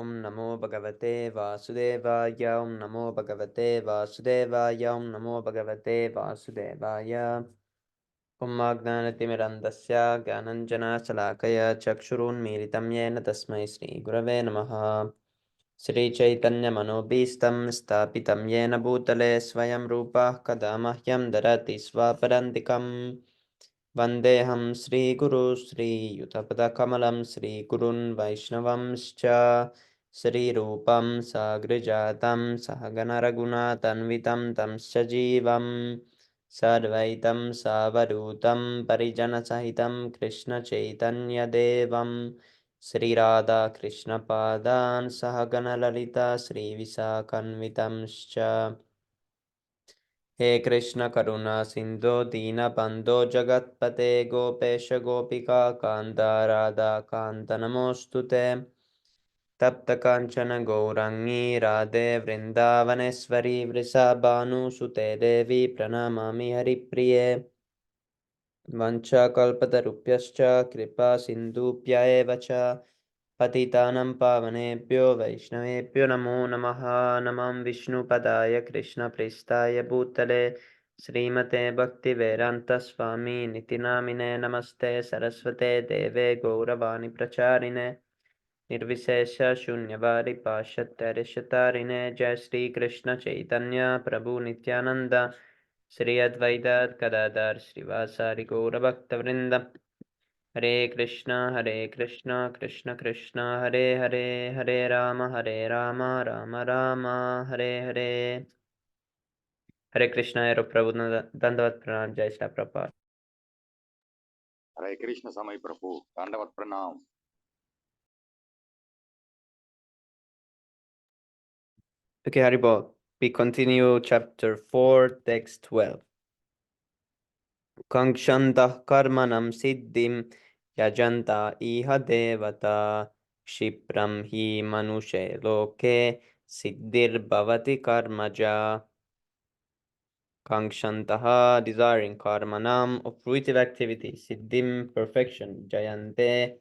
Namo Bhagavate Vasudevaya. Om Namo Bhagavate Vasudevaya. Om Namo Bhagavate Vasudevaya. Om Agnanatimirandasya Gyananjana Salakaya Chakshurunmilitam Yena Tasmai Sri Gurave Namaha. Sri Chaitanya Manobhistam Stapitam Yena Bhutale Swayam Rupa Kadamahyam Darati Swaparantikam. Vandeham Sri Guru Sri Yutapada Kamalam Sri Gurun Vaishnavamscha Sri Rupam Sagrijatam Sahagana Raguna Tanvitam Tam Sajivam Sarvaitam Savadutam Parijana Sahitam Krishna Chaitanya Devam Sri Radha Krishna Padan Sahagana Lalita Sri Visakanvitamscha. हे कृष्ण करुणा सिंधो दीनबंधो जगत्पते गोपेश गोपिका कांत राधा कांत नमोस्तुते तप्त कांचन गौरांगी राधे वृंदावनेश्वरी वृषभानुसुते देवी प्रणमामि हरिप्रिये वंशाकल्पतरुभ्यश्च कृपा सिन्धुभ्य एव च पतितानं पावनेभ्यो वैष्णवेभ्यो नमो नमः नमः विष्णुपदाय कृष्णप्रेष्ठाय भूतले श्रीमते भक्तिवेदान्तस्वामी नितिनामिने नमस्ते सरस्वते देवे गौरवाणी प्रचारिणे निर्विशेष शून्यवादी पाश्चात्यरिषतारिणे जय श्री कृष्ण चैतन्य प्रभु नित्यानंद श्री अद्वैत गदाधर श्रीवासादि गौरभक्तवृंद हरे कृष्णा कृष्ण कृष्ण हरे हरे हरे राम राम राम हरे हरे हरे कृष्णा एरो प्रभु दंडवत प्रणाम जय श्री प्रभुपाद हरे कृष्ण समय प्रभु दंडवत प्रणाम Okay, Haribol, we continue chapter 4 text 12. Kankshantah karmanam siddhim yajanta iha devata kshipram hi manushe loke siddhir bhavati karmaja. Kankshantah, desiring, karmanam, of fruitive activity, siddhim, perfection, jayante,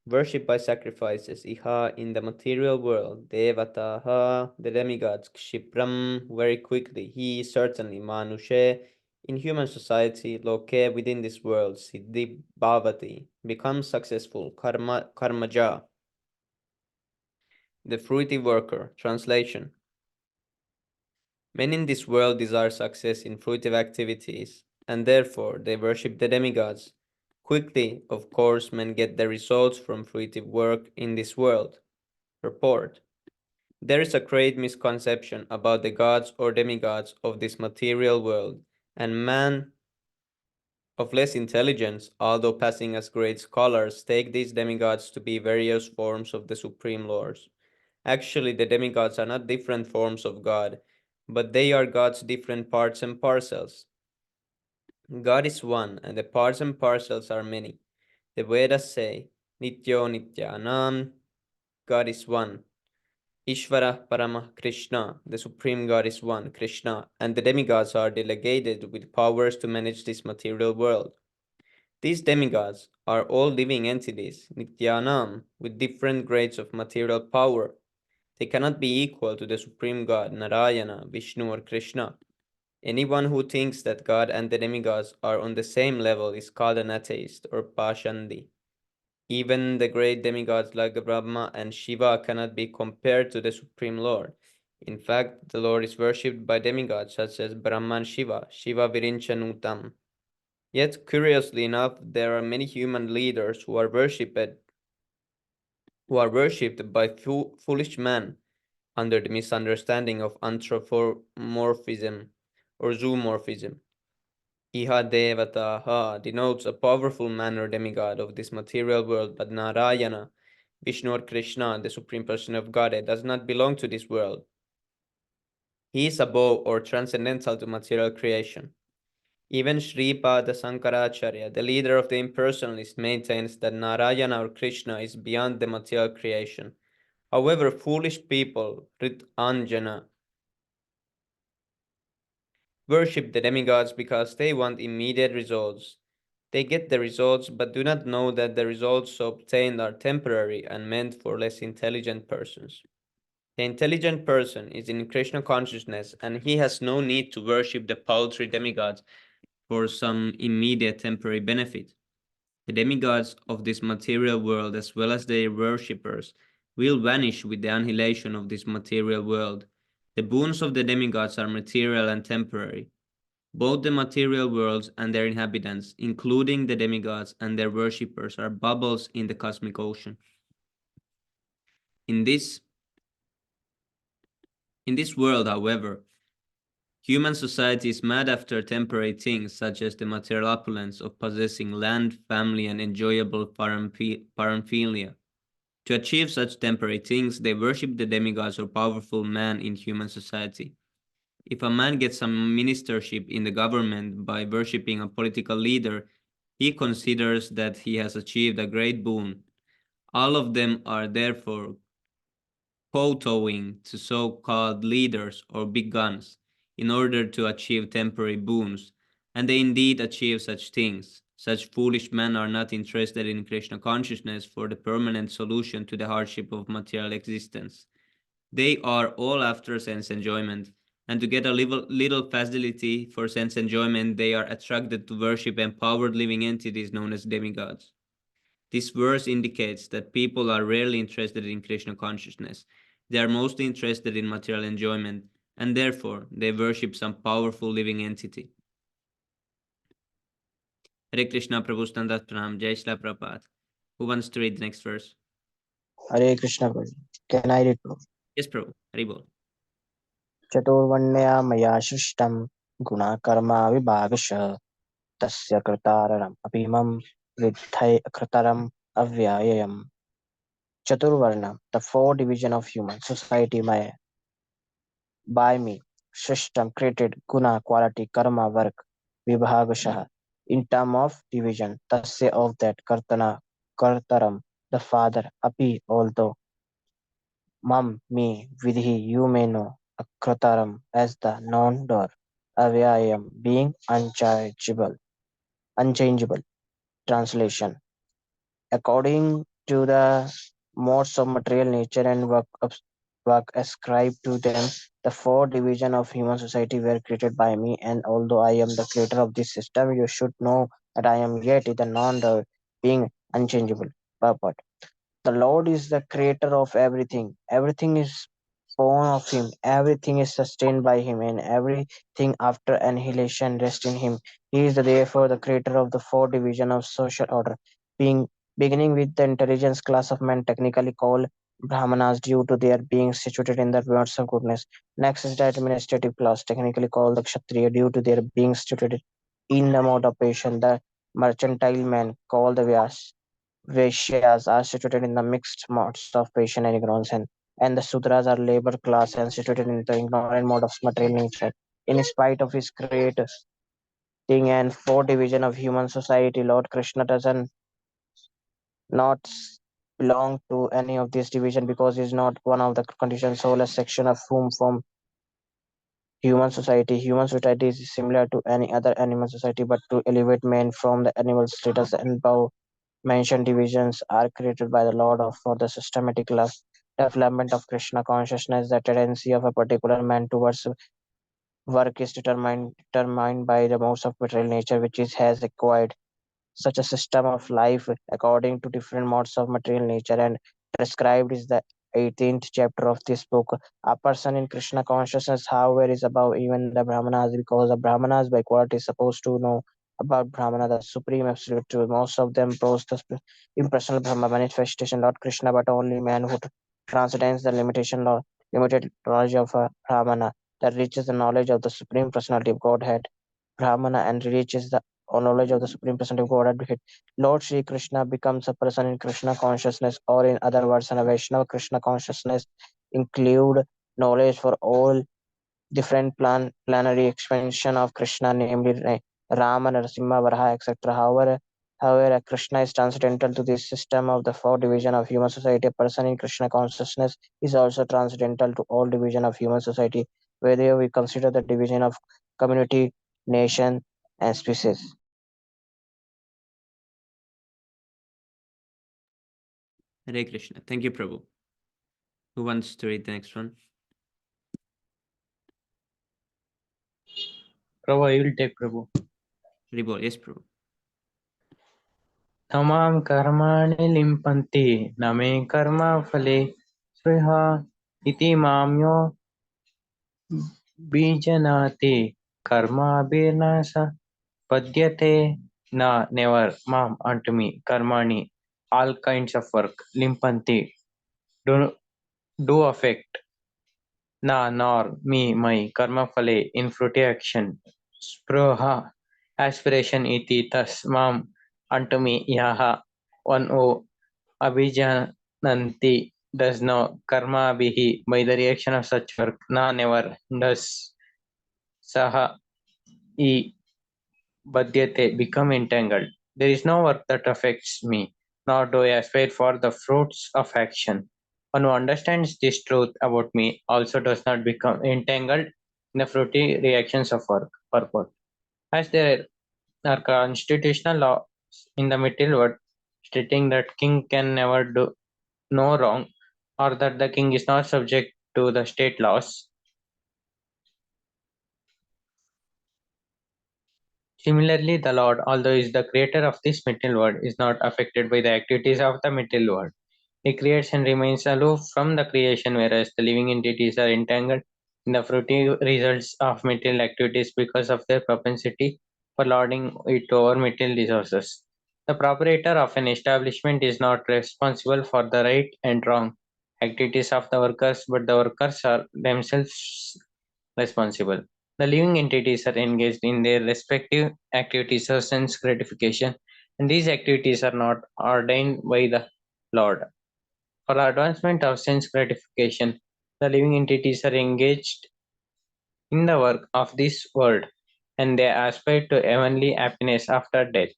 worship by sacrifices, iha, in the material world, devataha, the demigods, kshipram, very quickly, he, certainly, manushe, in human society, loke, within this world, siddhi bhavati, becomes successful, karmaja, the fruitive worker. Translation. Men in this world desire success in fruitive activities, and therefore they worship the demigods. Quickly, of course, men get the results from fruitive work in this world. Purport. There is a great misconception about the gods or demigods of this material world, and man of less intelligence, although passing as great scholars, take these demigods to be various forms of the Supreme Lords. Actually, the demigods are not different forms of God, but they are God's different parts and parcels. God is one, and the parts and parcels are many. The Vedas say, Nityo Nityanam, God is one. Ishvara Parama Krishna, the Supreme God is one, Krishna, and the demigods are delegated with powers to manage this material world. These demigods are all living entities, Nityanam, with different grades of material power. They cannot be equal to the Supreme God, Narayana, Vishnu, or Krishna. Anyone who thinks that God and the demigods are on the same level is called an atheist or Pashandi. Even the great demigods like Brahma and Shiva cannot be compared to the Supreme Lord. In fact, the Lord is worshipped by demigods such as Brahma and Shiva, Shiva Virinchanutam. Yet, curiously enough, there are many human leaders who are worshipped by foolish men under the misunderstanding of anthropomorphism or zoomorphism. Iha Devataha denotes a powerful man or demigod of this material world, but Narayana, Vishnu or Krishna, the Supreme Person of Godhead, does not belong to this world. He is above or transcendental to material creation. Even Sripada Sankaracharya, the leader of the impersonalists, maintains that Narayana or Krishna is beyond the material creation. However, foolish people, Rit Anjana, worship the demigods because they want immediate results. They get the results but do not know that the results obtained are temporary and meant for less intelligent persons. The intelligent person is in Krishna consciousness and he has no need to worship the paltry demigods for some immediate temporary benefit. The demigods of this material world, as well as their worshippers, will vanish with the annihilation of this material world. The boons of the demigods are material and temporary. Both the material worlds and their inhabitants, including the demigods and their worshippers, are bubbles in the cosmic ocean. In this world, however, human society is mad after temporary things such as the material opulence of possessing land, family, and enjoyable paraphernalia. To achieve such temporary things, they worship the demigods or powerful man in human society. If a man gets some ministership in the government by worshipping a political leader, he considers that he has achieved a great boon. All of them are therefore kowtowing to so-called leaders or big guns in order to achieve temporary boons, and they indeed achieve such things. Such foolish men are not interested in Krishna consciousness for the permanent solution to the hardship of material existence. They are all after sense enjoyment, and to get a little facility for sense enjoyment, they are attracted to worship empowered living entities known as demigods. This verse indicates that people are rarely interested in Krishna consciousness. They are mostly interested in material enjoyment, and therefore they worship some powerful living entity. Hare Krishna, Prabhu Standat Pranam, Jai Shri Prabhupada. Who wants to read the next verse? Hare Krishna Prabhu. Can I read Prabhu? Yes, Prabhu. Haribol. चतुर्वर्ण्या मया सृष्टं गुणकर्मा विभागशः तस्य कर्तारम् अपीमं विद्धि कर्तारम् अव्ययम्. Chaturvarna, the four division of human society by me, system created guna quality karma work vibhagashah in term of division tasya of that kartana kartaram the father api although mam me vidhi you may know akrataram as the non-door avyayam being unchangeable. Translation: according to the modes of material nature and work ascribed to them, the four divisions of human society were created by me, and although I am the creator of this system, you should know that I am yet the non being unchangeable. Purport. The Lord is the creator of everything. Everything is born of him. Everything is sustained by him, and everything after annihilation rests in him. He is therefore the creator of the four divisions of social order, being beginning with the intelligence class of men technically called Brahmanas due to their being situated in the words of goodness. Next is the administrative class, technically called the Kshatriya due to their being situated in the mode of patient. The mercantile men called the Vaishyas are situated in the mixed modes of patient and ignorance, and the Sudras are labor class and situated in the ignorant mode of material nature. In spite of his creating and four division of human society, Lord Krishna doesn't not belong to any of these division because he is not one of the conditioned soulless section of whom from human society. Human society is similar to any other animal society, but to elevate man from the animal status and bow mentioned divisions are created by the Lord of for the systematic development of Krishna consciousness. The tendency of a particular man towards work is determined by the modes of material nature which is has acquired. Such a system of life according to different modes of material nature and prescribed is the 18th chapter of this book. A person in Krishna consciousness, however, is above even the Brahmanas because the Brahmanas by quality is supposed to know about Brahmana, the supreme absolute truth. Most of them pose the impersonal Brahma manifestation, Lord Krishna, but only man who transcends the limited knowledge of a Brahmana that reaches the knowledge of the supreme personality of Godhead. Brahmana and reaches the knowledge of the Supreme Personality of Godhead. Lord Sri Krishna becomes a person in Krishna consciousness, or in other words, in a Vaishnava Krishna consciousness, include knowledge for all different planetary expansion of Krishna, namely Rama, Narasimha, Varaha, etc. However, Krishna is transcendental to this system of the four division of human society. A person in Krishna consciousness is also transcendental to all division of human society, whether we consider the division of community, nation, and species. Hare Krishna. Thank you, Prabhu. Who wants to read the next one? Prabhu, I will take Prabhu. Ribol. Yes, Prabhu. तमाम कर्माणि लिम्पन्ति न मे कर्मफले स्पृहा इति माम्यो बीजनाति कर्माभिर्न स पद्यते na never mom unto me karmani all kinds of work limpanti do affect na nor me my karma phale in fruity action sproha aspiration iti tas mam unto me yaha one o abhijananti does no karma bihi by the reaction of such work na never does saha e Badhyate become entangled. There is no work that affects me, nor do I aspire for the fruits of action. One who understands this truth about me also does not become entangled in the fruity reactions of work. Purport. As there are constitutional laws in the material world stating that king can never do no wrong, or that the king is not subject to the state laws, similarly, the Lord, although is the creator of this material world, is not affected by the activities of the material world. He creates and remains aloof from the creation, whereas the living entities are entangled in the fruity results of material activities because of their propensity for lording it over material resources. The proprietor of an establishment is not responsible for the right and wrong activities of the workers, but the workers are themselves responsible. The living entities are engaged in their respective activities of sense gratification, and these activities are not ordained by the Lord. For the advancement of sense gratification, the living entities are engaged in the work of this world, and they aspire to heavenly happiness after death.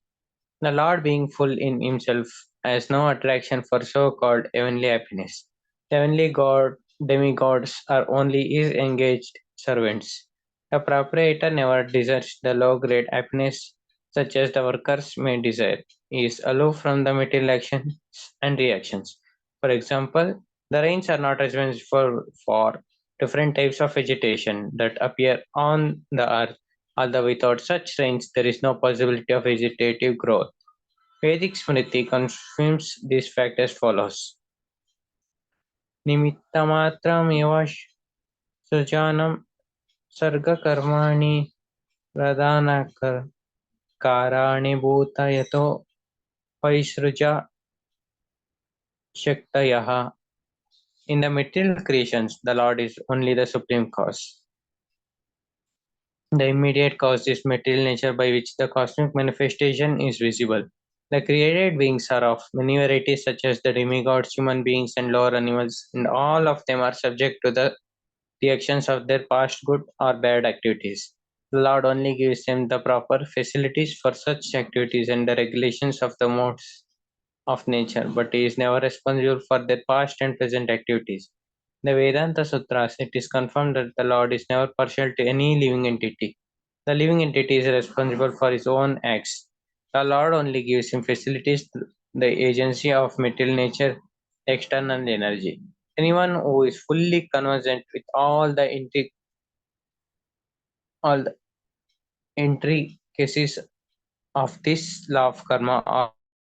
The Lord, being full in himself, has no attraction for so called heavenly happiness. The heavenly demigods are only his engaged servants. The proprietor never desires the low grade happiness such as the workers may desire. He is aloof from the material actions and reactions. For example, the rains are not responsible for different types of vegetation that appear on the earth, although without such rains there is no possibility of vegetative growth. Vedic Smriti confirms this fact as follows. निमित्तमात्रमेव सृजनं सर्गकर्माणि प्रधानकारणीभूत यतो वैसृजा शक्तयः. In the material creations, the Lord is only the supreme cause. The immediate cause is material nature by which the cosmic manifestation is visible. The created beings are of many varieties, such as the demigods, human beings, and lower animals, and all of them are subject to the reactions of their past good or bad activities. The Lord only gives them the proper facilities for such activities and the regulations of the modes of nature, but He is never responsible for their past and present activities. In the Vedanta Sutras, it is confirmed that the Lord is never partial to any living entity. The living entity is responsible for his own acts. The Lord only gives him facilities through the agency of material nature, external energy. Anyone who is fully conversant with all the intricacies of this law of karma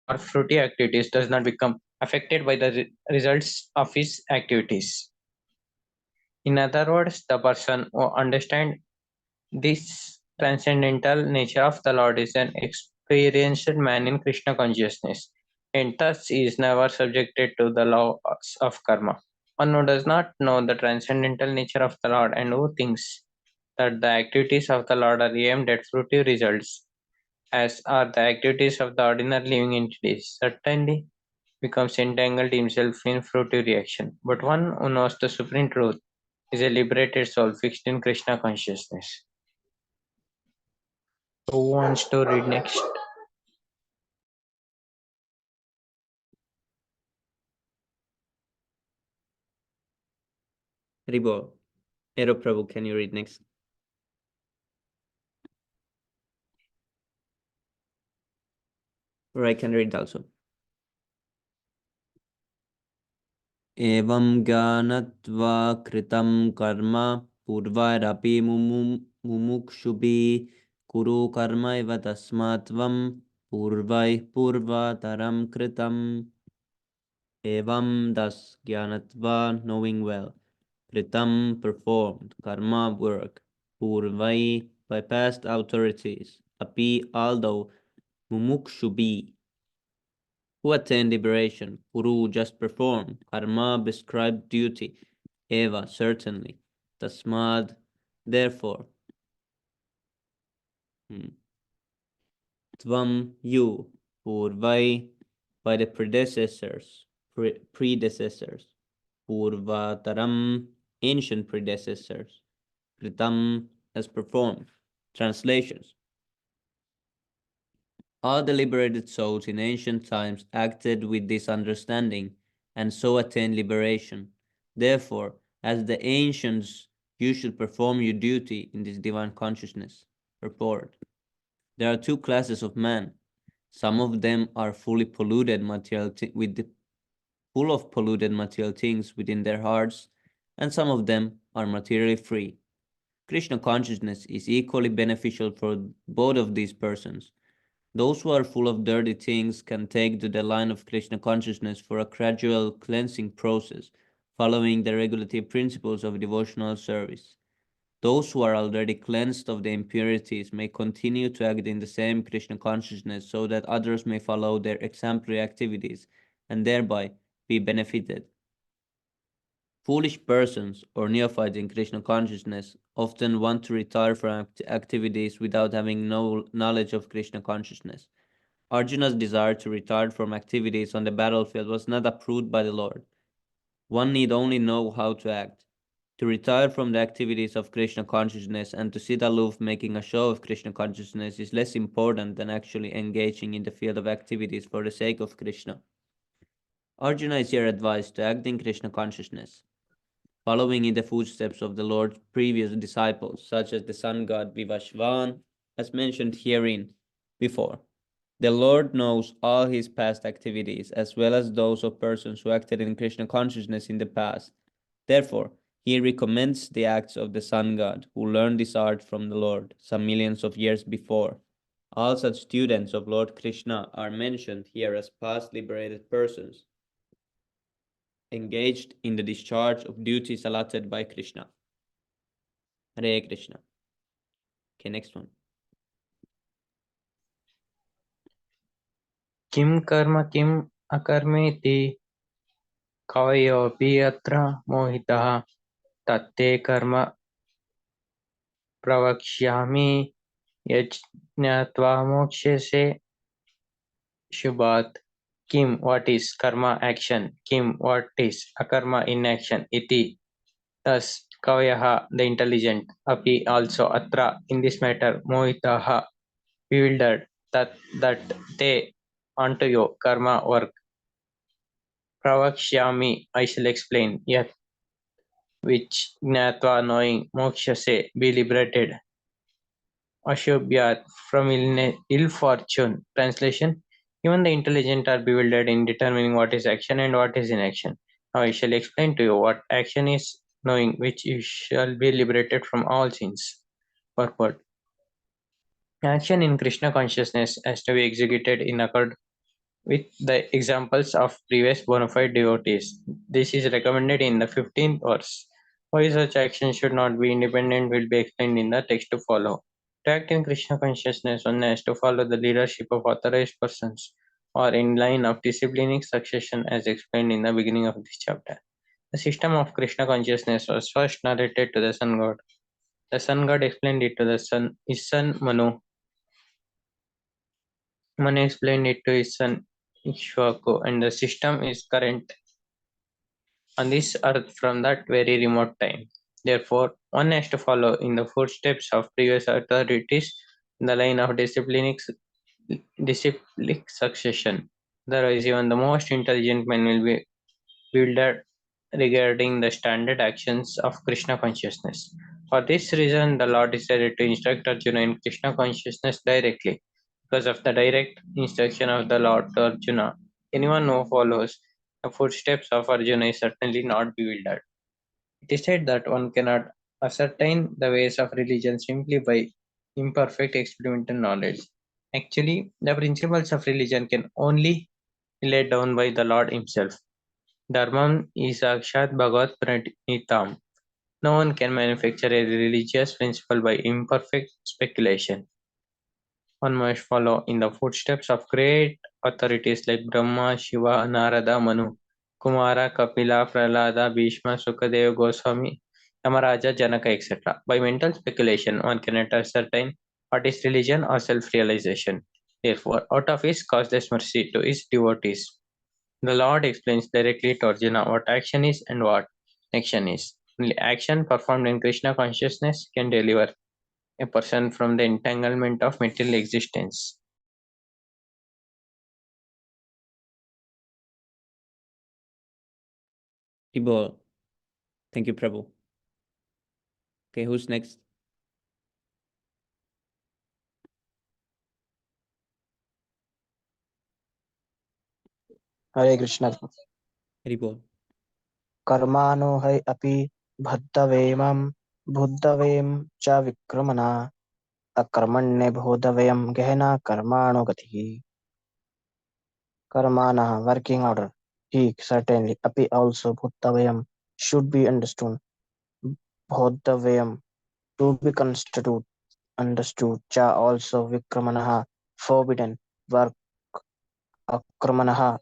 or fruity activities does not become affected by the results of his activities. In other words, the person who understands this transcendental nature of the Lord is an experienced man in Krishna consciousness, and thus he is never subjected to the laws of karma. One who does not know the transcendental nature of the Lord and who thinks that the activities of the Lord are aimed at fruitive results, as are the activities of the ordinary living entities, certainly becomes entangled himself in fruitive reaction. But one who knows the supreme truth is a liberated soul fixed in Krishna consciousness. Who wants to read next? Ribol. Ero Prabhu, can you read next? Or I can read also. एवं ज्ञानत्वा कृतं कर्म पूर्वैरपि मुमुक्षुभिः कुरु कर्म इव तस्मात् त्वं पूर्वैः पूर्वतरं कृतम्. Evam, thus jnanatva, knowing well, kritam, performed, karma, work, purvai, by past authorities, api, although, mumukshubi, who attain liberation, kuru, just perform, karma, prescribed duty, eva, certainly, tasmad, therefore, tvam, you, purvai, by the predecessors, purvataram, ancient predecessors, kritam, as performed. Translations. All the liberated souls in ancient times acted with this understanding and so attained liberation. Therefore, as the ancients, you should perform your duty in this divine consciousness. Purport. There are two classes of men. Some of them are fully polluted full of polluted material things within their hearts, and some of them are materially free. Krishna consciousness is equally beneficial for both of these persons. Those who are full of dirty things can take to the line of Krishna consciousness for a gradual cleansing process, following the regulative principles of devotional service. Those who are already cleansed of the impurities may continue to act in the same Krishna consciousness so that others may follow their exemplary activities and thereby be benefited. Foolish persons or neophytes in Krishna consciousness often want to retire from activities without having no knowledge of Krishna consciousness. Arjuna's desire to retire from activities on the battlefield was not approved by the Lord. One need only know how to act. To retire from the activities of Krishna consciousness and to sit aloof making a show of Krishna consciousness is less important than actually engaging in the field of activities for the sake of Krishna. Arjuna is here advised to act in Krishna consciousness, following in the footsteps of the Lord's previous disciples, such as the sun god Vivashvan, as mentioned herein before. The Lord knows all his past activities, as well as those of persons who acted in Krishna consciousness in the past. Therefore, he recommends the acts of the sun god, who learned this art from the Lord some millions of years before. All such students of Lord Krishna are mentioned here as past liberated persons, engaged in the discharge of duties allotted by Krishna. Hare Krishna. Okay, next one. Kim karma kim akarmeti kavayopi atra mohitaha tatte karma pravakshyami yajnatva mokshese shubhat. Kim, what is karma, action? Kim, what is akarma, inaction? Iti, thus kavayaha, the intelligent, api, also, atra, in this matter, mohitaha, bewildered, that they, unto you, karma, work, pravakshyami, I shall explain, yet, which gnatva, knowing, mokshase, be liberated, ashubhyat, from ill fortune. Translation: even the intelligent are bewildered in determining what is action and what is inaction. Now I shall explain to you what action is, knowing which you shall be liberated from all sins. Purport: action in Krishna consciousness has to be executed in accord with the examples of previous bona fide devotees. This is recommended in the 15th verse. Why such action should not be independent will be explained in the text to follow. To act in Krishna consciousness, one has to follow the leadership of authorized persons or in line of disciplinic succession as explained in the beginning of this chapter. The system of Krishna consciousness was first narrated to the sun god. The sun god explained it to his son Manu. Manu explained it to his son Ikshvaku, and the system is current on this earth from that very remote time. Therefore, one has to follow in the footsteps of previous authorities in the line of disciplic succession. Otherwise, even the most intelligent men will be bewildered regarding the standard actions of Krishna consciousness. For this reason, the Lord decided to instruct Arjuna in Krishna consciousness directly. Because of the direct instruction of the Lord to Arjuna, anyone who follows The footsteps of Arjuna is certainly not bewildered. It is said that one cannot ascertain the ways of religion simply by imperfect experimental knowledge. Actually, the principles of religion can only be laid down by the Lord Himself. Dharmam is Sakshat Bhagavad Pranitam. No one can manufacture a religious principle by imperfect speculation. One must follow in the footsteps of great authorities like Brahma, Shiva, Narada, Manu, Kumara, Kapila, Prahlada, Bhishma, Sukadeva, Goswami, Yamaraja, Janaka, etc. By mental speculation, one cannot ascertain what is religion or self-realization. Therefore, out of his causeless mercy to his devotees, the Lord explains directly to Arjuna what action is and what action is. Only action performed in Krishna consciousness can deliver a person from the entanglement of material existence. Tibor. Thank you, Prabhu. Okay, who's next? Hare Krishna. Haribol. कर्माणो है अपि भद्दवेमं बुद्धवेम च विक्रमणा अकर्मण्य बोधव्यम गहना कर्माणो गतिः. Karmana working order. He certainly api also bhuttavayam should be understood. Bodhavayam to be constitute understood. Cha also vikramanaha forbidden work. Akramanaha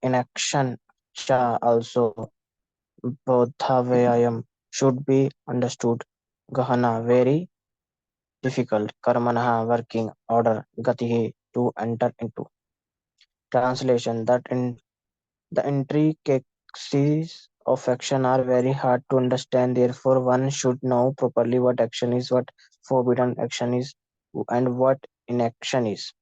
inaction. Cha also bodhavayam should be understood. Gahana very difficult. Karmanaha working order. Gatihi to enter into. Translation that in the intricacies of action are very hard to understand. Therefore, one should know properly what action is, what forbidden action is, and what inaction is.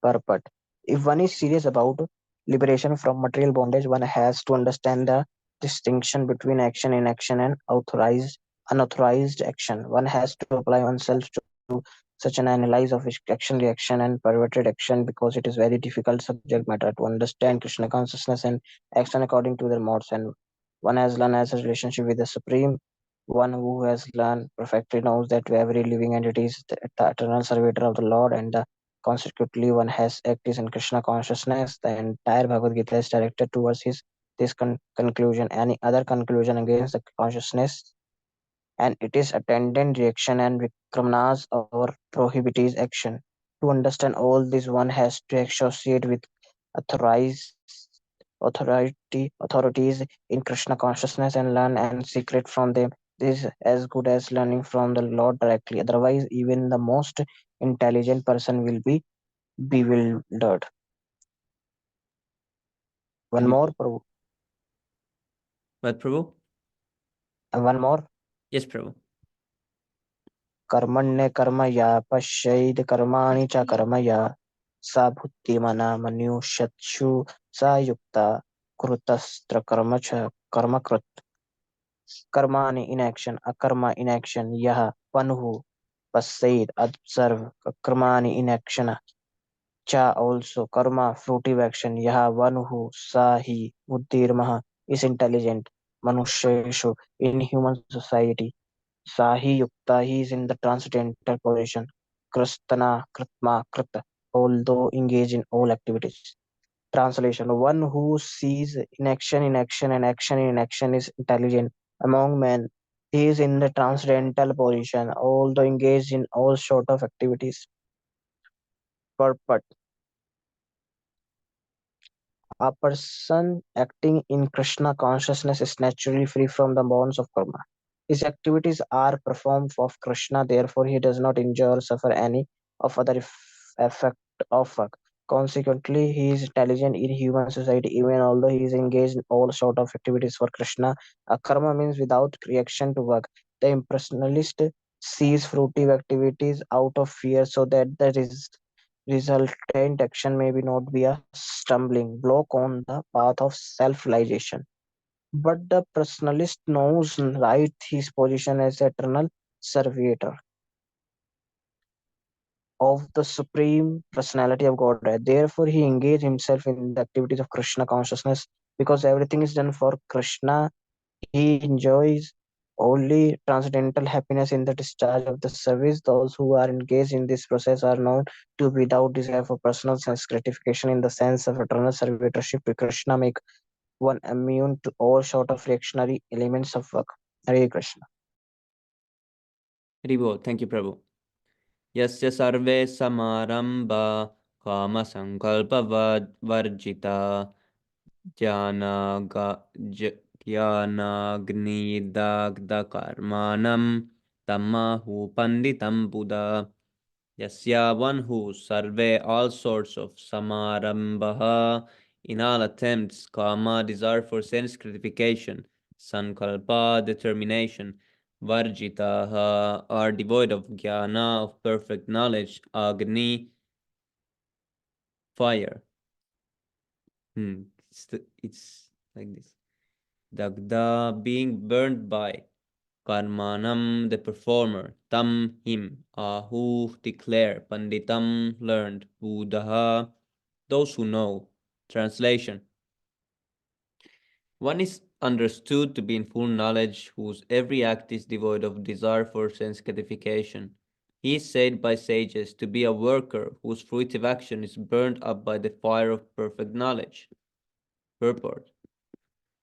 Purport. If one is serious about liberation from material bondage, one has to understand the distinction between action, inaction, and authorized, unauthorized action. One has to apply oneself to such an analysis of action, reaction, and perverted action because it is very difficult subject matter to understand Krishna consciousness and action according to their modes. And one has learned as a relationship with the Supreme. One who has learned perfectly knows that every living entity is the eternal servitor of the Lord, and the consequently one has acted in Krishna consciousness. The entire Bhagavad Gita is directed towards this conclusion. Any other conclusion against the consciousness and it is attendant reaction and vikramanas or prohibits action. To understand all this, one has to associate with authorized authorities in Krishna consciousness and learn and secret from them. This is as good as learning from the Lord directly. Otherwise, even the most intelligent person will be bewildered. One more, Haribol. Prabhu. What, Prabhu? One more. Yes, Prabhu. कर्मण्य कर्म या पश्येद कर्माणि च कर्म या सा बुद्धिमना मनुष्यत्सु सा युक्ता कृतस्त्र कर्म च कर्म कृत कर्माणि inaction अकर्मा inaction यह पनुः पश्येद observe कर्माणि inaction cha also karma fruitive action यह वनुः सा ही बुद्धिर्मः is intelligent मनुष्येषु in human society Sahi Yukta, he is in the transcendental position. Kristana, Kritma, Krit, although engaged in all activities. Translation one who sees in action, and action in action is intelligent among men. He is in the transcendental position, although engaged in all sort of activities. Purport A person acting in Krishna consciousness is naturally free from the bonds of karma. His activities are performed of Krishna, therefore he does not injure or suffer any of other effect of work. Consequently, he is intelligent in human society, even although he is engaged in all sort of activities for Krishna. A karma means without reaction to work. The impersonalist sees fruitive activities out of fear so that the resultant action may be not be a stumbling block on the path of self-realization. But the personalist knows right his position as eternal servitor of the Supreme Personality of Godhead. Therefore, he engaged himself in the activities of Krishna consciousness because everything is done for Krishna. He enjoys only transcendental happiness in the discharge of the service. Those who are engaged in this process are known to be without desire for personal sense gratification in the sense of eternal servitorship to Krishna, make one immune to all sort of reactionary elements of work. Hare Krishna. Haribo, thank you, Prabhu. Yasya sarve samaramba kama sankalpa varjita jnanagnidagdakarmanam tamahu panditam buddha. Yasya, one who survey all sorts of samarambaha, in all attempts, kama, desire for sense gratification, sankalpa, determination, varjitaha, are devoid of jnana, of perfect knowledge, agni, fire. It's like this. Dagda, being burned by. Karmanam, the performer. Tam, him. Ahu, declare. Panditam, learned. Buddha, those who know. Translation. One is understood to be in full knowledge, whose every act is devoid of desire for sense gratification. He is said by sages to be a worker whose fruitive action is burned up by the fire of perfect knowledge. Purport.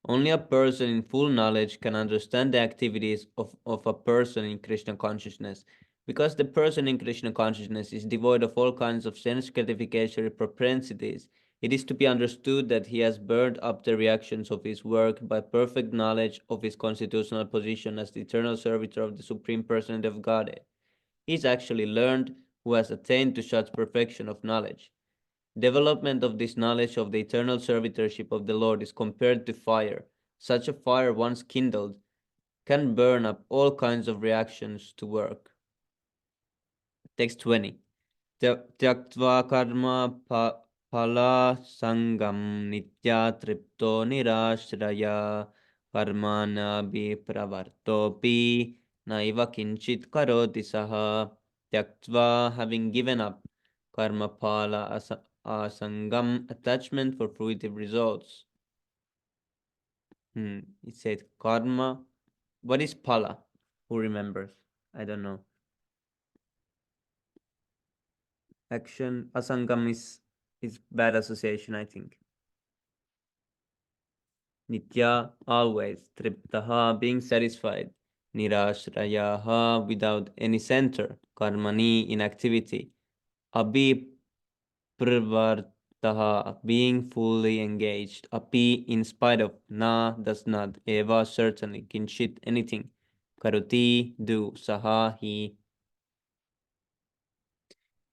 Only a person in full knowledge can understand the activities of a person in Krishna consciousness. Because the person in Krishna consciousness is devoid of all kinds of sense gratification propensities, it is to be understood that he has burned up the reactions of his work by perfect knowledge of his constitutional position as the eternal servitor of the Supreme Personality of Godhead. He is actually learned who has attained to such perfection of knowledge. Development of this knowledge of the eternal servitorship of the Lord is compared to fire. Such a fire, once kindled, can burn up all kinds of reactions to work. Text 20. Tyaktva karma phala sangam nitya tripto nirashraya karmana pravartopi naiva kinchit karoti saha. Tyaktva, having given up, karma phala asangam, attachment for fruitive results. It said karma. What is phala? Who remembers? I don't know. Action. Asangam is bad association, I think. Nitya, always. Triptaha, being satisfied. Nirashrayaha, without any center. Karmani, inactivity. Abhi pravartaha, being fully engaged. Api, in spite of. Na, does not. Eva, certainly. Kinshit, anything. Karuti, do. Saha, he.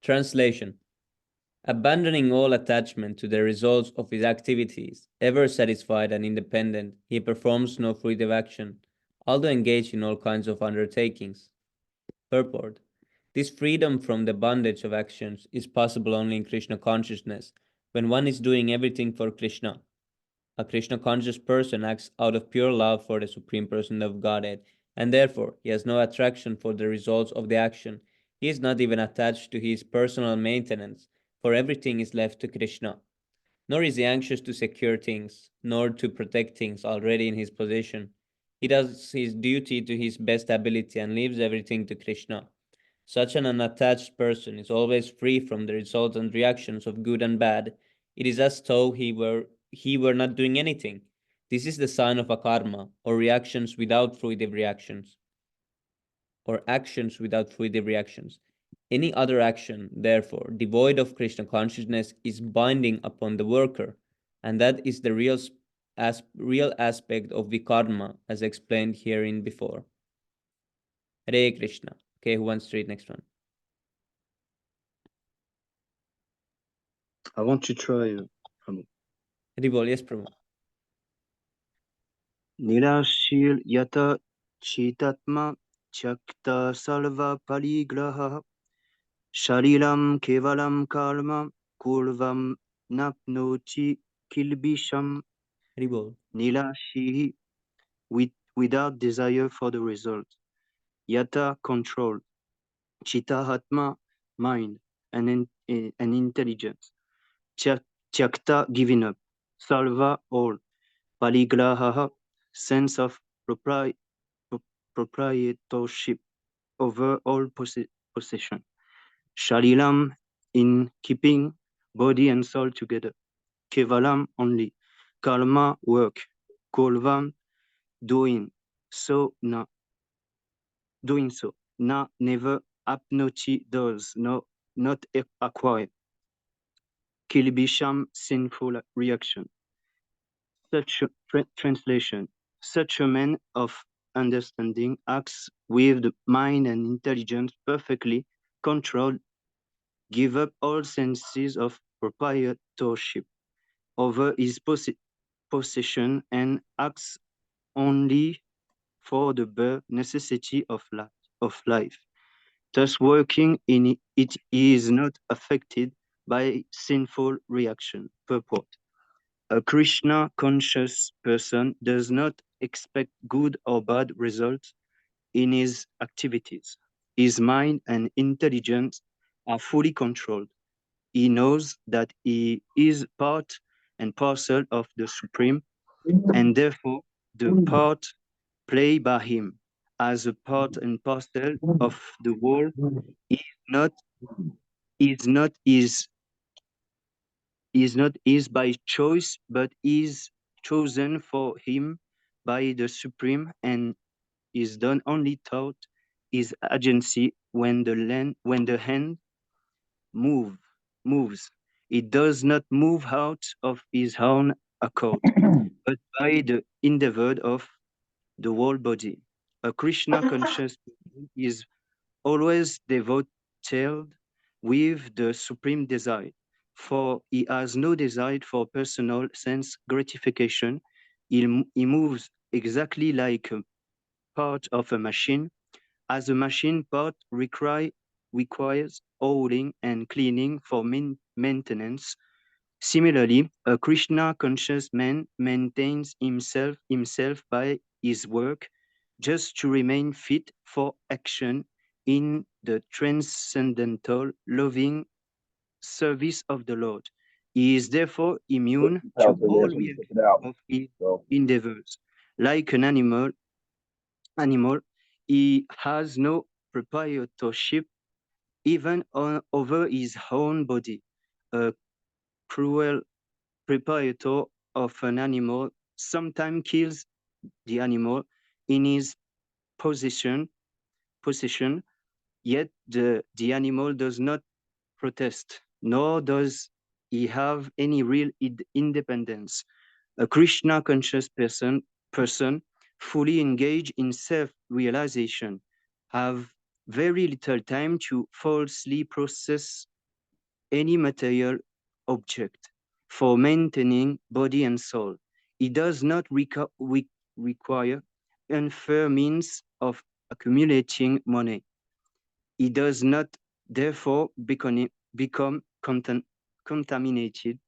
Translation. Abandoning all attachment to the results of his activities, ever satisfied and independent, he performs no fruitive action, although engaged in all kinds of undertakings. Purport. This freedom from the bondage of actions is possible only in Krishna consciousness, when one is doing everything for Krishna. A Krishna conscious person acts out of pure love for the Supreme Person of Godhead, and therefore he has no attraction for the results of the action. He is not even attached to his personal maintenance, for everything is left to Krishna. Nor is he anxious to secure things, nor to protect things already in his possession. He does his duty to his best ability and leaves everything to Krishna. Such an unattached person is always free from the resultant reactions of good and bad. It is as though he were not doing anything. This is the sign of a karma, or reactions without fruitive reactions, or actions without fruitive reactions. Any other action, therefore, devoid of Krishna consciousness, is binding upon the worker, and that is the real aspect of vikarma, as explained herein before. Hare Krishna. Okay, who wants to read next one? I want to try from Ribol, yes, Prabhu. Nirashil yata chitatma chakta salva parigraha shariram kevalam karma kurvam napnoti kilbisham Ribol. nilashihi without desire for the result. Yata control. Chitahatma mind. and intelligence. Tyakta, giving up. Salva, all. Paligraha, sense of proprietorship over all possession. Shalilam, in keeping body and soul together. Kevalam, only. Kalma, work. Kolvam, doing so. Na, never. Apnoti, does. No, not acquire. Kilbisham, sinful reaction. Such a translation. Such a man of understanding acts with the mind and intelligence perfectly controlled, give up all senses of proprietorship over his possession and acts only for the bare necessity of life. Thus working in it is not affected by sinful reaction. Purport. A Krishna conscious person does not expect good or bad results in his activities. His mind and intelligence are fully controlled. He knows that he is part and parcel of the Supreme, and therefore the part played by him as a part and parcel of the world is not his by choice, but is chosen for him by the Supreme, and is done only through his agency when the hand moves. It does not move out of his own accord, but by the endeavor of the whole body. A Krishna conscious is always devoted with the supreme desire, for he has no desire for personal sense gratification. He moves exactly like a part of a machine, as a machine part requires oiling and cleaning for maintenance. Similarly, a Krishna conscious man maintains himself by his work just to remain fit for action in the transcendental loving service of the Lord. He is therefore immune to all reactions of his endeavors. Like an animal, he has no proprietorship even over his own body. A cruel proprietor of an animal sometimes kills the animal in his possession, yet the animal does not protest, nor does he have any real independence. A Krishna conscious person fully engaged in self-realization have very little time to falsely process any material object for maintaining body and soul. It does not require unfair means of accumulating money. It does not therefore become contaminated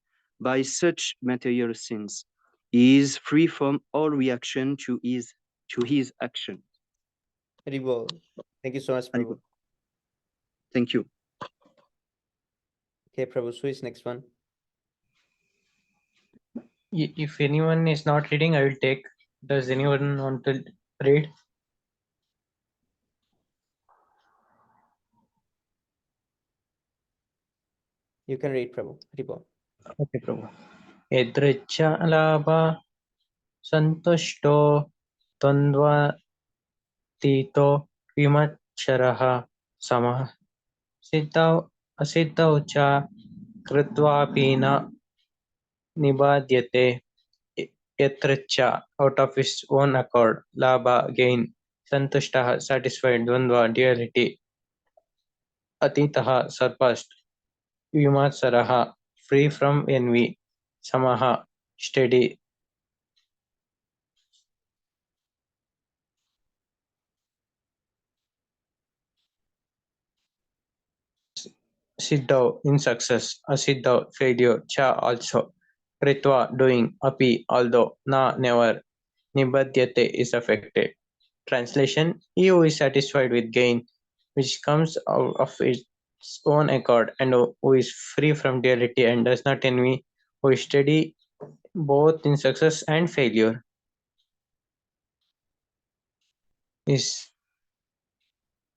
by such material sins. He is free from all reaction to his action. Haribol. Thank you so much, Prabhu. Haribol. Thank you. Okay, Prabhu, so is next one. If anyone is not reading, I will take. Does anyone want to read? You can read, Prabhu. Haribol. Okay, Prabhu. Edricha labha santushto tandva tito vimacharaha samah siddhau asiddhau cha kritvapi na nibadyate yatracha out of his own accord labha gain santushtaha satisfied dvandva duality atitaha surpassed vimatsaraha free from envy samaha steady siddhau in success asiddhau failure cha also kritva doing api although na never nibadyate is affected. Translation: he who is satisfied with gain which comes out of it own accord and who is free from duality and does not envy, who is steady both in success and failure, is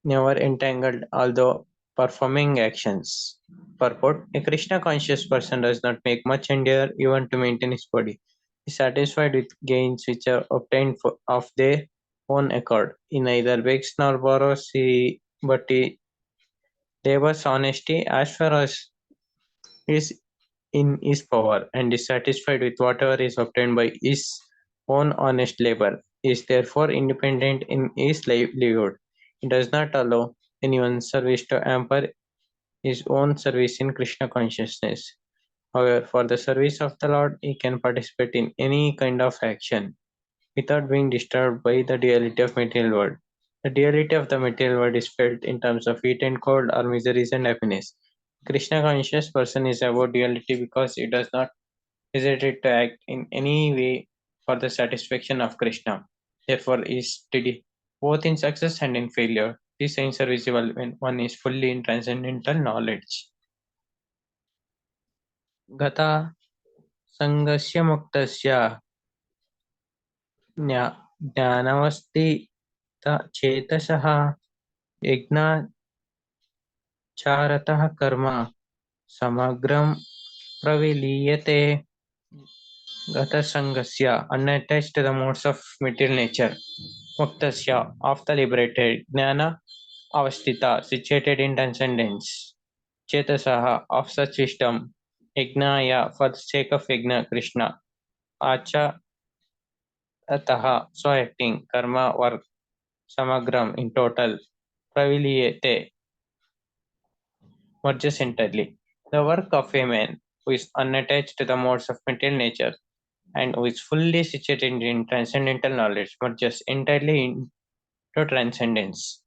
never entangled, although performing actions. Purport: a Krishna conscious person does not make much endeavor even to maintain his body. He is satisfied with gains which are obtained of their own accord. He neither begs nor borrows, but he labors honesty as far as is in his power, and is satisfied with whatever is obtained by his own honest labor. He is therefore independent in his livelihood. He does not allow anyone's service to hamper his own service in Krishna consciousness. However, for the service of the Lord, he can participate in any kind of action without being disturbed by the duality of material world. The duality of the material world is felt in terms of heat and cold or miseries and happiness. Krishna conscious person is about duality because he does not hesitate to act in any way for the satisfaction of Krishna. Therefore, he is steady both in success and in failure. These signs are visible when one is fully in transcendental knowledge. गता संगस्य मुक्तस्य ज्ञानवस्थितचेतसः यज्ञाचारतः कर्म समग्रं प्रविलीयते. Gata unattached to the modes of material nature. Muktasya, of the liberated. Jnana, avastita, situated in transcendence. Chetasaha, of such wisdom. Yajnaya, for the sake of yajna, Krishna. Acha, ataha, so acting. Karma, work. Samagram, in total. Praviliyate, merges entirely. The work of a man who is unattached to the modes of material nature and who is fully situated in transcendental knowledge merges entirely into transcendence.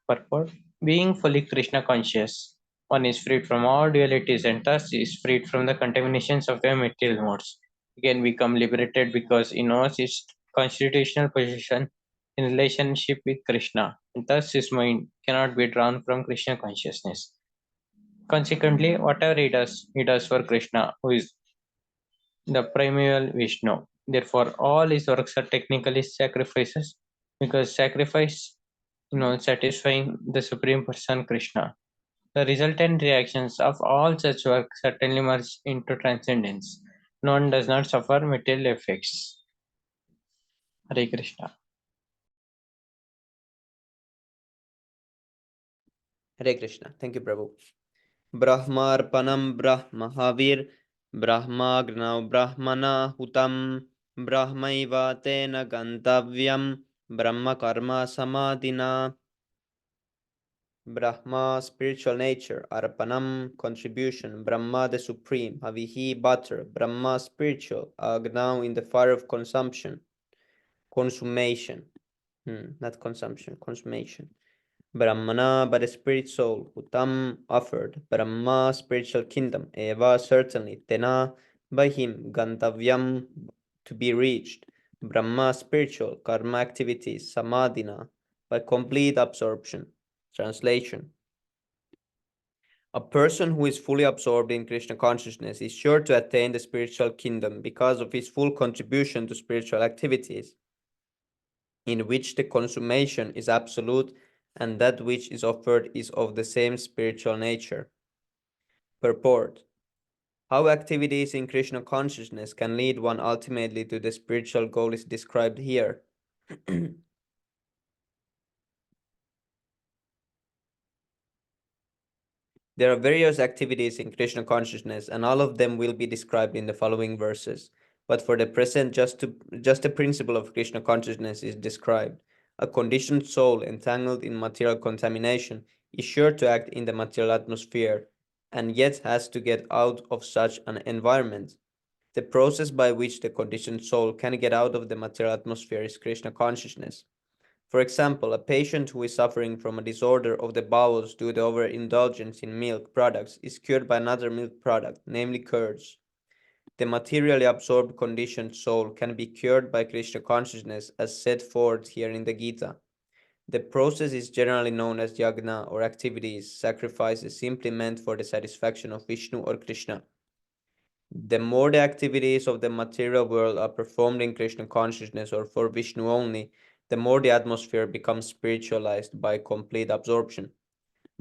Purport: being fully Krishna conscious, one is freed from all dualities and thus is freed from the contaminations of the material modes. He can become liberated because he knows his constitutional position in relationship with Krishna, and thus his mind cannot be drawn from Krishna consciousness. Consequently, whatever he does for Krishna, who is the primeval Vishnu. Therefore, all his works are technically sacrifices because sacrifice satisfying the Supreme Person Krishna. The resultant reactions of all such work certainly merge into transcendence. One does not suffer material effects. Hare Krishna. Hare Krishna. Thank you, Prabhu. Brahmarpanam Brahmahavir Brahmagnau Brahmana Hutam Brahmaiva Tena Gantavyam Brahma Karma Samadhina. Brahma, spiritual nature. Arpanam, contribution. Brahma, the supreme. Havihi, butter. Brahma, spiritual. Agnau, in the fire of consumption. Consummation. Not consumption, consummation. Brahmana, by the spirit soul. Utam, offered. Brahma, spiritual kingdom. Eva, certainly. Tena, by him. Gantavyam, to be reached. Brahma, spiritual. Karma activities. Samadhina, by complete absorption. Translation: a person who is fully absorbed in Krishna consciousness is sure to attain the spiritual kingdom because of his full contribution to spiritual activities, in which the consummation is absolute and that which is offered is of the same spiritual nature. Purport: how activities in Krishna consciousness can lead one ultimately to the spiritual goal is described here. There are various activities in Krishna consciousness, and all of them will be described in the following verses. But for the present, just the principle of Krishna consciousness is described. A conditioned soul entangled in material contamination is sure to act in the material atmosphere, and yet has to get out of such an environment. The process by which the conditioned soul can get out of the material atmosphere is Krishna consciousness. For example, a patient who is suffering from a disorder of the bowels due to overindulgence in milk products is cured by another milk product, namely curds. The materially absorbed conditioned soul can be cured by Krishna consciousness as set forth here in the Gita. The process is generally known as yagna or activities, sacrifices simply meant for the satisfaction of Vishnu or Krishna. The more the activities of the material world are performed in Krishna consciousness or for Vishnu only, the more the atmosphere becomes spiritualized by complete absorption.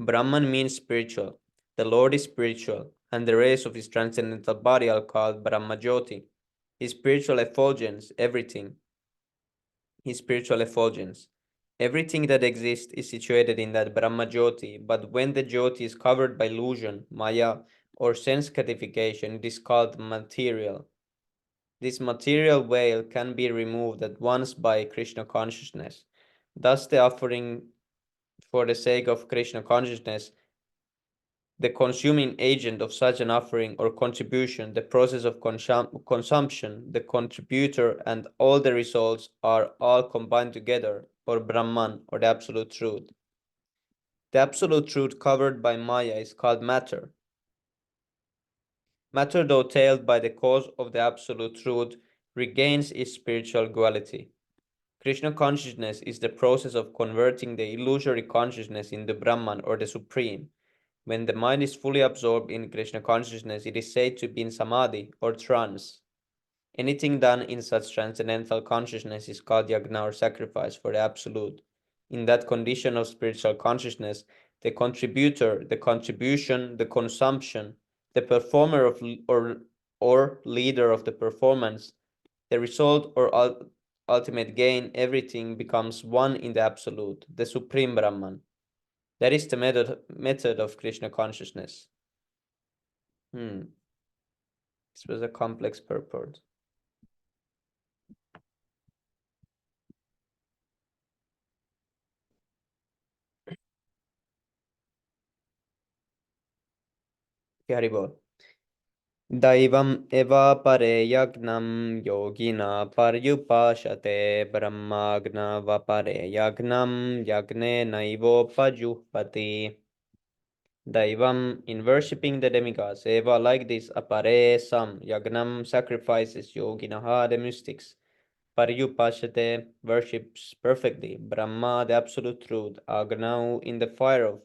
Brahman means spiritual. The Lord is spiritual, and the rays of his transcendental body are called Brahmajyoti. His spiritual effulgence, everything. His spiritual effulgence. Everything that exists is situated in that Brahmajyoti, but when the Jyoti is covered by illusion, Maya, or sense gratification, it is called material. This material veil can be removed at once by Krishna consciousness. Thus, the offering for the sake of Krishna consciousness, the consuming agent of such an offering or contribution, the process of consumption, the contributor, and all the results are all combined together, or Brahman, or the Absolute Truth. The Absolute Truth covered by Maya is called matter. Matter, though tailed by the cause of the Absolute Truth, regains its spiritual duality. Krishna consciousness is the process of converting the illusory consciousness into Brahman or the Supreme. When the mind is fully absorbed in Krishna consciousness, it is said to be in samadhi or trance. Anything done in such transcendental consciousness is called yagna or sacrifice for the Absolute. In that condition of spiritual consciousness, the contributor, the contribution, the consumption, the performer of or leader of the performance, the result or ultimate gain, everything becomes one in the Absolute, the Supreme Brahman. That is the method of Krishna consciousness. This was a complex purport. Haribol. Daivam eva pare yagnam yogina paryupashate brahmagna vapare yagnam yagne naivo pajuhpati. Daivam, in worshipping the demigods, eva like this apare some, yagnam sacrifices yoginaha the mystics, paryupashate worships perfectly, Brahma the absolute truth, agnau in the fire of,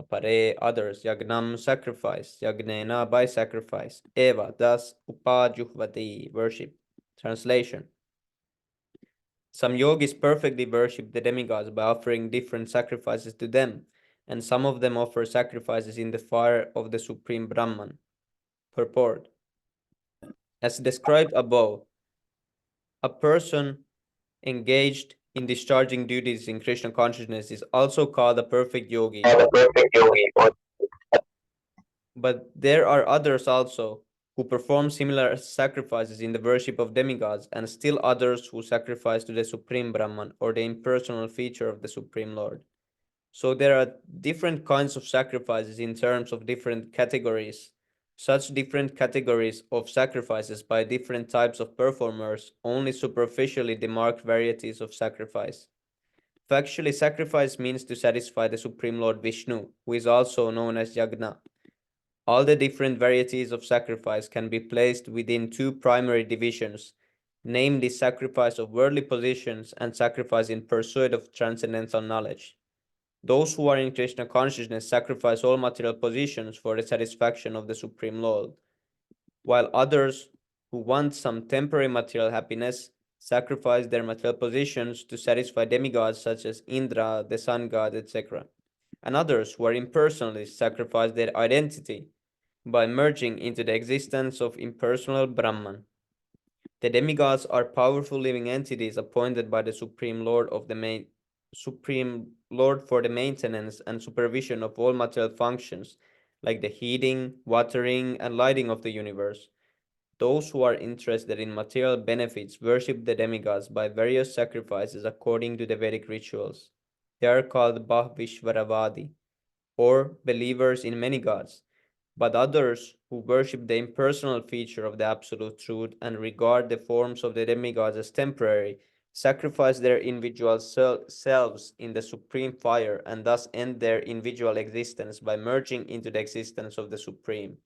apare others, yagnam sacrifice, yagnena by sacrifice, eva thus upajuhvati worship. Translation. Some yogis perfectly worship the demigods by offering different sacrifices to them, and some of them offer sacrifices in the fire of the Supreme Brahman. Purport. As described above, a person engaged in discharging duties in Krishna consciousness is also called a perfect yogi. But there are others also who perform similar sacrifices in the worship of demigods, and still others who sacrifice to the Supreme Brahman or the impersonal feature of the Supreme Lord. So there are different kinds of sacrifices in terms of different categories. Such different categories of sacrifices by different types of performers only superficially demark varieties of sacrifice. Factually, sacrifice means to satisfy the Supreme Lord Vishnu, who is also known as Yagna. All the different varieties of sacrifice can be placed within two primary divisions, namely sacrifice of worldly positions and sacrifice in pursuit of transcendental knowledge. Those who are in Krishna consciousness sacrifice all material positions for the satisfaction of the Supreme Lord, while others who want some temporary material happiness sacrifice their material positions to satisfy demigods such as Indra, the sun god, etc. And others who are impersonalists sacrifice their identity by merging into the existence of impersonal Brahman. The demigods are powerful living entities appointed by the Supreme Lord for the maintenance and supervision of all material functions, like the heating, watering, and lighting of the universe. Those who are interested in material benefits worship the demigods by various sacrifices according to the Vedic rituals. They are called Bahvishvaravadi, or believers in many gods, but others who worship the impersonal feature of the Absolute Truth and regard the forms of the demigods as temporary, sacrifice their individual selves in the supreme fire and thus end their individual existence by merging into the existence of the Supreme.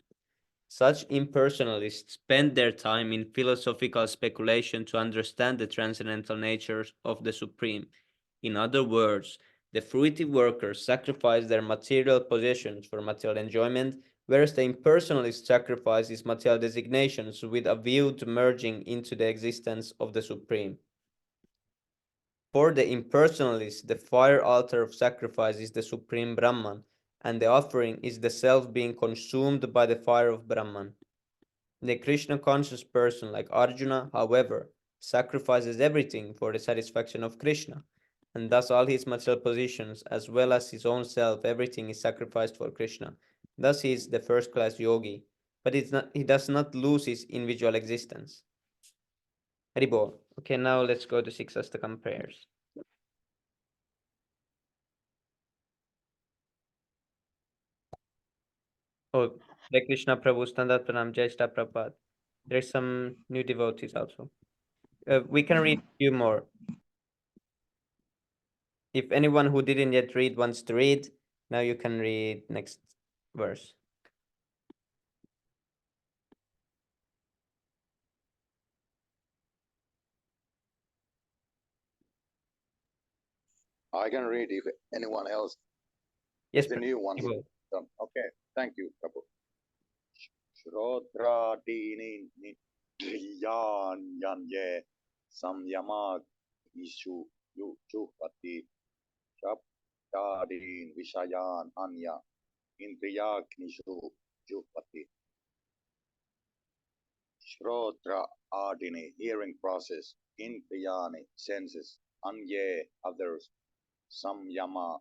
Such impersonalists spend their time in philosophical speculation to understand the transcendental natures of the Supreme. In other words, the fruitive workers sacrifice their material possessions for material enjoyment, whereas the impersonalist sacrifices material designations with a view to merging into the existence of the Supreme. For the impersonalist, the fire altar of sacrifice is the Supreme Brahman, and the offering is the self being consumed by the fire of Brahman. The Krishna conscious person, like Arjuna, however, sacrifices everything for the satisfaction of Krishna, and thus all his material positions, as well as his own self, everything is sacrificed for Krishna. Thus he is the first class yogi, but he does not lose his individual existence. Haribol. Okay, now let's go to six Astakam prayers. Oh, Hare Krishna Prabhu, Standard Pranam, Jai Shri Prabhupada. There's some new devotees also. We can read a few more. If anyone who didn't yet read wants to read, now you can read next verse. I can read if anyone else Yes, is a new one. Prabhu. Okay, thank you, Prabhu. Shrodradini Niyanye Samyama Ishu Yuchupati Shaptadin Vishayan Anya Indriyaknishu Jupati. Shrodra Adini, hearing process, Indriyani, senses, Anye, others, Samyama,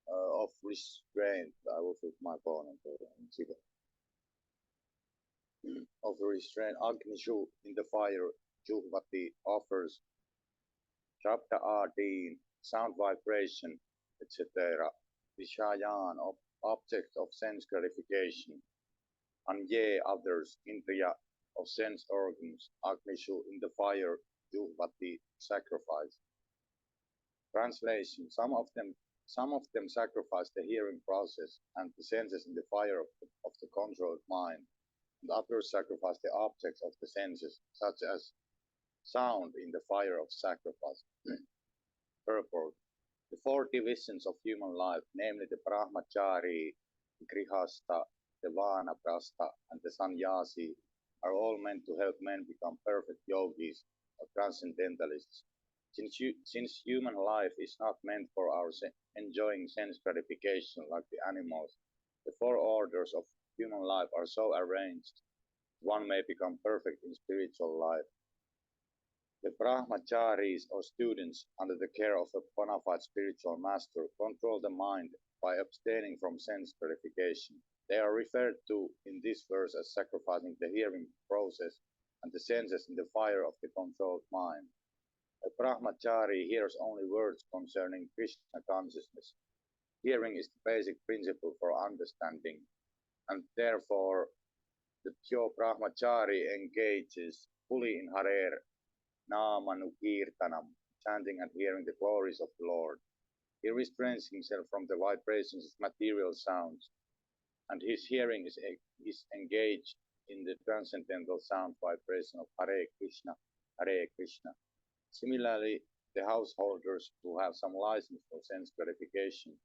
of restraint. I will put my phone and see that. Of restraint, Agnishu, in the fire, Jupati offers, Chapter 18, sound vibration, etc. Vishayan, of object of sense gratification. Anye, others, Indriya, of sense organs. Agnishu, in the fire, Jupati, sacrifice. Translation: some of them sacrifice the hearing process and the senses in the fire of the controlled mind, and others sacrifice the objects of the senses, such as sound, in the fire of sacrifice. Purport: the four divisions of human life, namely the brahmachari, the grihasta, the vanaprastha, and the sannyasi, are all meant to help men become perfect yogis or transcendentalists. Since human life is not meant for our enjoying sense gratification like the animals, the four orders of human life are so arranged one may become perfect in spiritual life. The brahmacharis, or students under the care of a bona fide spiritual master, control the mind by abstaining from sense gratification. They are referred to in this verse as sacrificing the hearing process and the senses in the fire of the controlled mind. A brahmachari hears only words concerning Krishna consciousness. Hearing is the basic principle for understanding, and therefore the pure brahmachari engages fully in Harer Namanukirtanam, chanting and hearing the glories of the Lord. He restrains himself from the vibrations of material sounds, and his hearing is engaged in the transcendental sound vibration of Hare Krishna, Hare Krishna. Similarly, the householders who have some license for sense gratification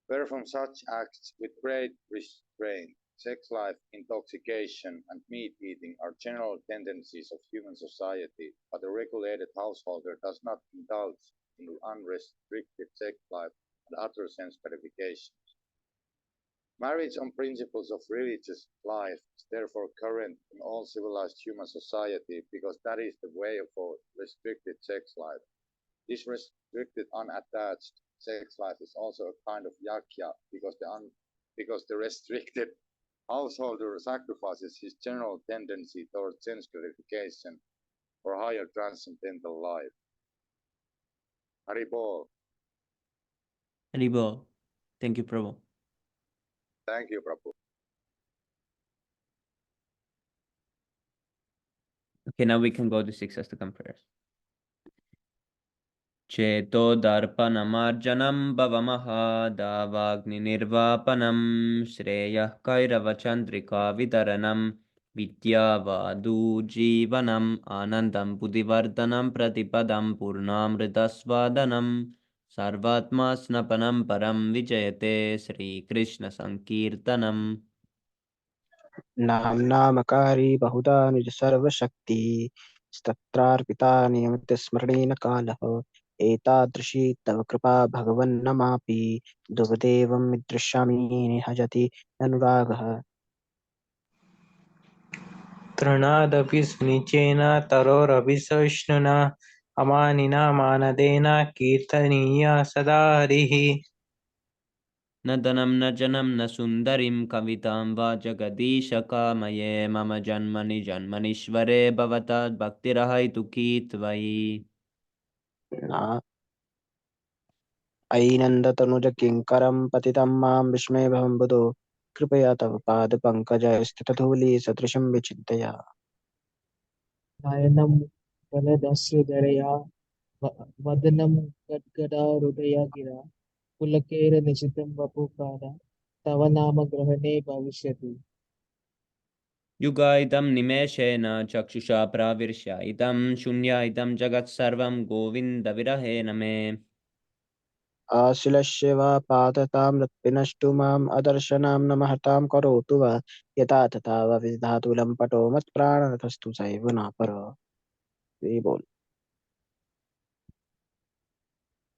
perform such acts with great restraint. Sex life, intoxication, and meat eating are general tendencies of human society, but a regulated householder does not indulge in unrestricted sex life and other sense gratifications. Marriage on principles of religious life is therefore current in all civilized human society because that is the way for restricted sex life. This restricted unattached sex life is also a kind of yakya because the restricted householder sacrifices his general tendency towards sense gratification for higher transcendental life. Haribol. Haribol. Thank you, Prabhu. Thank you, Prabhu. Okay, now we can go to six Astakam prayers. Cheto darpanamarjanam bhavamaha davagni nirvapanam shreyah kairava chandrika vidaranam विद्यावादू जीवनम् आनन्दं बुद्धिवर्धनं प्रतिपदं पूर्णामृतस्वादनं सर्वात्मा स्नपनं परं विजयते श्रीकृष्णसङ्कीर्तनम् नाम्नामकारी बहुधा निज सर्वशक्ति स्तत्रार्पिता नियमित स्मरणेन कालः एतादृशी तव कृपा भगवन्नमापि दुर्देवं दृश्यामि निहजति अनुरागः तृणादपि सुनिचेन तरोरपि सहिष्णुना अमानिना मानदेन कीर्तनीय सदा हरिः न धनं न जनं न सुन्दरीं कवितां वा जगदीश कामये मम जन्मनि जन्मनीश्वरे भवतात् भक्तिरहैतुकी त्वयि ना ऐनन्दतनुज किङ्करं पतितं मां विस्मयभवं बुधो कृपया तव पादपङ्कजस्थितधूलि सदृशं विचिन्तय नयनं फलदस्युधरया वदनं गद्गदाहृदया गिरा पुलकेरनिशितं वपुकारा तव नाम ग्रहणे भविष्यति युगा इदं निमेषेण चक्षुषा प्राविश्य इदं शून्य इदं जगत्सर्वं गोविन्दविरहेण मे आशिलस्य वा पाततां रत्पिनष्टु माम् अदर्शनां न महतां करोतु वा यथा तथा वा विधातु लम्पटो मत्प्राणरथस्तु सैव न पर ये बोल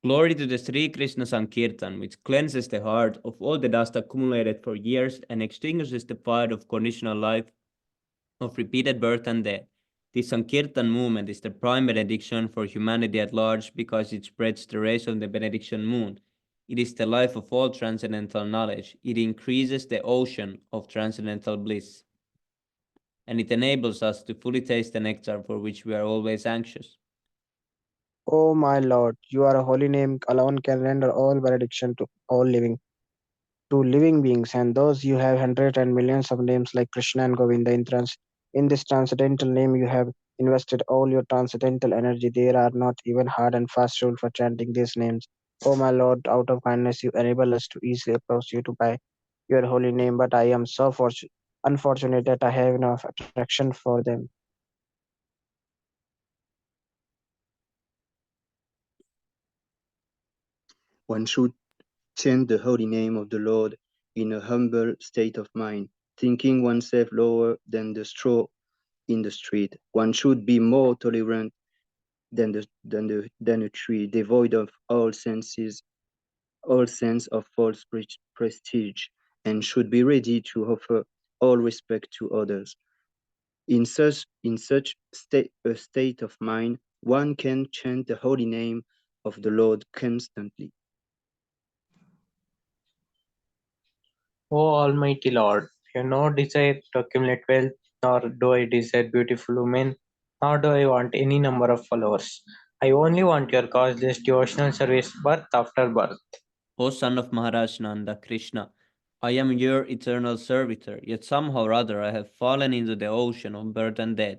Glory to the Sri Krishna Sankirtan, which cleanses the heart of all the dust accumulated for years and extinguishes the fire of conditional life of repeated birth and death. The Sankirtan movement is the prime benediction for humanity at large because it spreads the rays of the benediction moon. It is the life of all transcendental knowledge. It increases the ocean of transcendental bliss. And it enables us to fully taste the nectar for which we are always anxious. O my Lord, you are a holy name alone can render all benediction to all living beings, and those you have hundreds and millions of names like Krishna and Govinda in this transcendental name you have invested all your transcendental energy. There are not even hard and fast rules for chanting these names. O my Lord, out of kindness you enable us to easily approach you to by your holy name, but I am so unfortunate that I have enough attraction for them. One should chant the holy name of the Lord in a humble state of mind, thinking oneself lower than the straw in the street. One should be more tolerant than a tree, devoid of all sense of false prestige, and should be ready to offer all respect to others. In such a state of mind, one can chant the holy name of the Lord constantly. O Almighty Lord, I have no desire to accumulate wealth, nor do I desire beautiful women, nor do I want any number of followers. I only want your causeless devotional service birth after birth. O son of Maharaj Nanda Krishna, I am your eternal servitor, yet somehow or other I have fallen into the ocean of birth and death.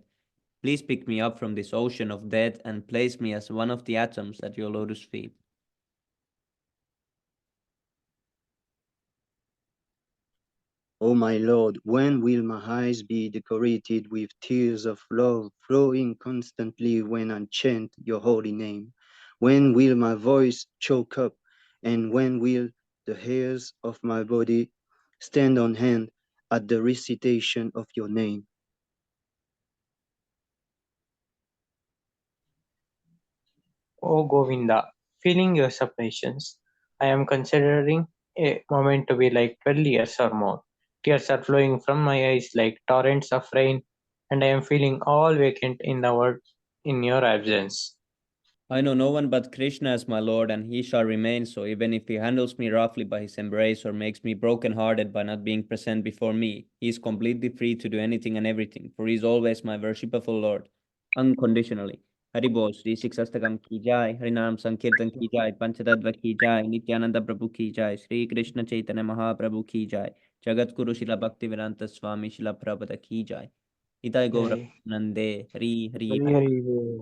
Please pick me up from this ocean of death and place me as one of the atoms at your lotus feet. O my Lord, when will my eyes be decorated with tears of love flowing constantly when I chant your holy name? When will my voice choke up? And when will the hairs of my body stand on end at the recitation of your name? O Govinda, feeling your supplications, I am considering a moment to be like 12 years or more. Tears are flowing from my eyes like torrents of rain, and I am feeling all vacant in the world in your absence. I know no one but Krishna as my Lord, and he shall remain so, even if he handles me roughly by his embrace or makes me broken-hearted by not being present before me. He is completely free to do anything and everything, for he is always my worshipful Lord, unconditionally. Hari Bol, Shri Siksastakam ki jai, Harinam Sankirtan ki jai, Panchatattva ki jai, Nityananda Prabhu ki jai, Shri Krishna Chaitanya Mahaprabhu ki jai, Jagat Guru Shila Bhaktivedanta Swami Shila Prabhupada ki jai. Itai Gaura Jai Nande, Hari Hari. Hari Hari Bol.